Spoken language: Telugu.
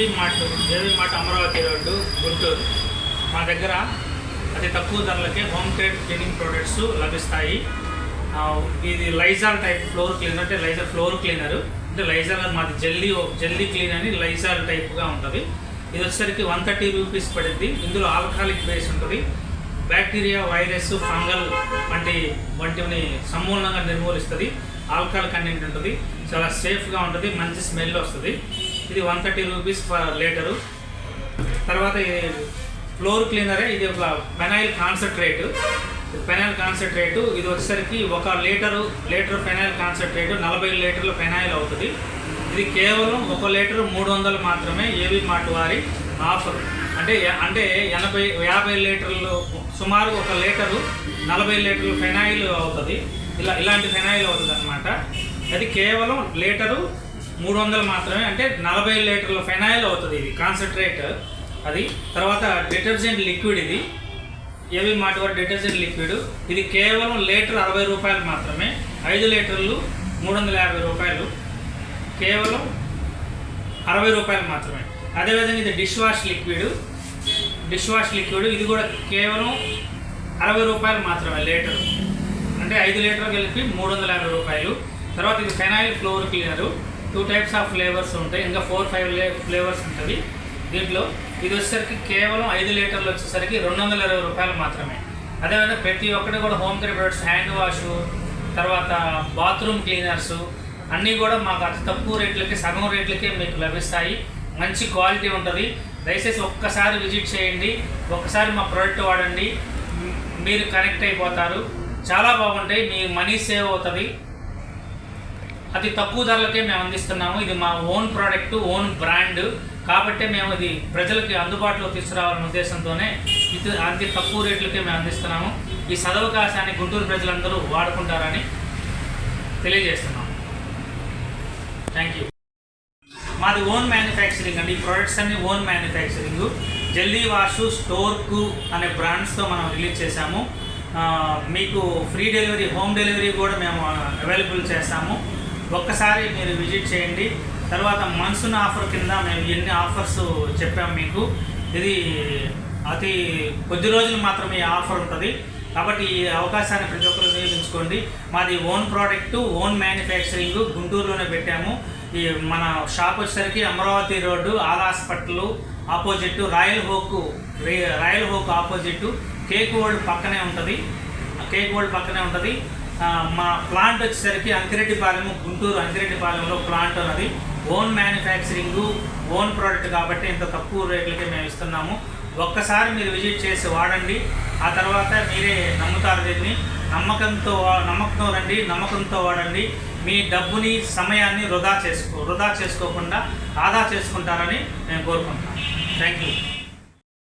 ఏవి మార్ట్ అమరావతి రోడ్డు గుంటూరు. మా దగ్గర అతి తక్కువ ధరలకే హోమ్ కేర్ క్లీనింగ్ ప్రొడక్ట్స్ లభిస్తాయి. ఇది లైజాల్ టైప్ ఫ్లోర్ క్లీనర్, అంటే లైజాల్ ఫ్లోర్ క్లీనర్, అంటే లైజాల్ మాది జెల్లీ క్లీన్ అని లైజాల్ టైప్గా ఉంటుంది. ఇది వచ్చేసరికి 130 రూపీస్ పడింది. ఇందులో ఆల్కహాలిక్ బేస్ ఉంటుంది. బ్యాక్టీరియా, వైరస్, ఫంగల్ వంటివి సమూలంగా నిర్మూలిస్తుంది. ఆల్కహాల్ కంటెంట్ ఉంటుంది. చాలా సేఫ్గా ఉంటుంది. మంచి స్మెల్ వస్తుంది. ఇది 130 రూపీస్ పర్ లీటరు. తర్వాత ఫ్లోర్ క్లీనరే, ఇది ఒక ఫెనైల్ కాన్సన్ట్రేట్. ఇది వచ్చేసరికి 1 లీటర్ ఫెనైల్ కాన్సన్ట్రేట్ 40 లీటర్ల ఫెనైల్ అవుతుంది. ఇది కేవలం 1 లీటర్ 300 మాత్రమే. ఏవి మార్ట్ వారి ఆఫర్. అంటే 50 లీటర్లు, సుమారు 1 లీటరు 40 లీటర్ల ఫెనైల్ అవుతుంది. ఇలాంటి ఫెనైల్ అవుతుంది అనమాట. అది కేవలం లీటరు 300 మాత్రమే, అంటే 40 లీటర్ల ఫెనైల్ అవుతుంది. ఇది కాన్సన్ట్రేట్ అది. తర్వాత డిటర్జెంట్ లిక్విడ్, ఇది ఏవి మార్ట్ వారి డిటర్జెంట్ లిక్విడ్. ఇది కేవలం లీటర్ 60 రూపాయలు మాత్రమే. 5 లీటర్లు 350 రూపాయలు, కేవలం 60 రూపాయలు మాత్రమే. అదేవిధంగా ఇది డిష్ వాష్ లిక్విడ్. ఇది కూడా కేవలం 60 రూపాయలు మాత్రమే లీటరు, అంటే 5 లీటర్లు కలిపి 350 రూపాయలు. తర్వాత ఇది phenyl floor cleaner. 2 types of flavours ఉంటాయి. ఇంకా 4-5 ఫ్లేవర్స్ ఉంటుంది దీంట్లో. ఇది వచ్చేసరికి కేవలం 5 లీటర్లు వచ్చేసరికి 220 రూపాయలు మాత్రమే. అదేవిధంగా ప్రతి ఒక్కటి కూడా home care products, hand wash, తర్వాత బాత్రూమ్ క్లీనర్స్ అన్నీ కూడా మాకు అతి తక్కువ రేట్లకి, సగం రేట్లకే మీకు లభిస్తాయి. మంచి క్వాలిటీ ఉంటుంది. దయచేసి ఒక్కసారి విజిట్ చేయండి. ఒక్కసారి మా ప్రోడక్ట్ వాడండి. మీరు కనెక్ట్ అయిపోతారు. చాలా బాగుంటాయి. మీ మనీ సేవ్ అవుతుంది. అతి తక్కువ ధరలకే మేము అందిస్తున్నాము. ఇది మా ఓన్ ప్రోడక్ట్, ఓన్ బ్రాండ్ కాబట్టి మేము ఇది ప్రజలకి అందుబాటులో తీసుకురావాలనే ఉద్దేశంతోనే ఇది అతి తక్కువ రేట్లకే మేము అందిస్తున్నాము. ఈ సదవకాశాన్ని గుంటూరు ప్రజలందరూ వాడుకుంటారని తెలియజేస్తున్నాము. Thank you. మాది ఓన్ మ్యానుఫ్యాక్చరింగ్ అండి. ఈ ప్రొడక్ట్స్ అన్ని ఓన్ మ్యానుఫ్యాక్చరింగ్. జల్దీ వాషు, స్టోర్కు అనే బ్రాండ్స్తో మనం రిలీజ్ చేశాము. మీకు ఫ్రీ డెలివరీ, హోమ్ డెలివరీ కూడా మేము అవైలబుల్ చేస్తాము. ఒక్కసారి మీరు విజిట్ చేయండి. తర్వాత మన్సూన్ ఆఫర్ కింద మేము ఎన్ని ఆఫర్స్ చెప్పాము మీకు. ఇది అతి కొద్ది రోజులు మాత్రమే ఈ ఆఫర్ ఉంటుంది. కాబట్టి ఈ అవకాశాన్ని ప్రతి ఒక్కరు వినియోగించుకోండి. మాది ఓన్ ప్రోడక్ట్, ఓన్ మ్యానుఫ్యాక్చరింగ్, గుంటూరులోనే పెట్టాము. ఈ మన షాప్ వచ్చేసరికి Amaravati road, all hospital opposite, royal హోక్ ఆపోజిట్, కేక్ వరల్డ్ పక్కనే ఉంటుంది. మా ప్లాంట్ వచ్చేసరికి అంకిరెడ్డిపాలెం, గుంటూరు అంకిరెడ్డిపాలెంలో ప్లాంట్ ఉన్నది. ఓన్ మ్యానుఫ్యాక్చరింగ్, ఓన్ ప్రోడక్ట్ కాబట్టి ఇంత తక్కువ రేట్లకే మేము ఇస్తున్నాము. ఒక్కసారి మీరు విజిట్ చేసి వాడండి. ఆ తర్వాత మీరే నమ్ముతారు. దీన్ని నమ్మకంతో రండి, నమ్మకంతో వాడండి. మీ డబ్బుని, సమయాన్ని వృధా చేసుకోకుండా ఆదా చేసుకుంటారని మేము కోరుకుంటున్నాం. Thank you.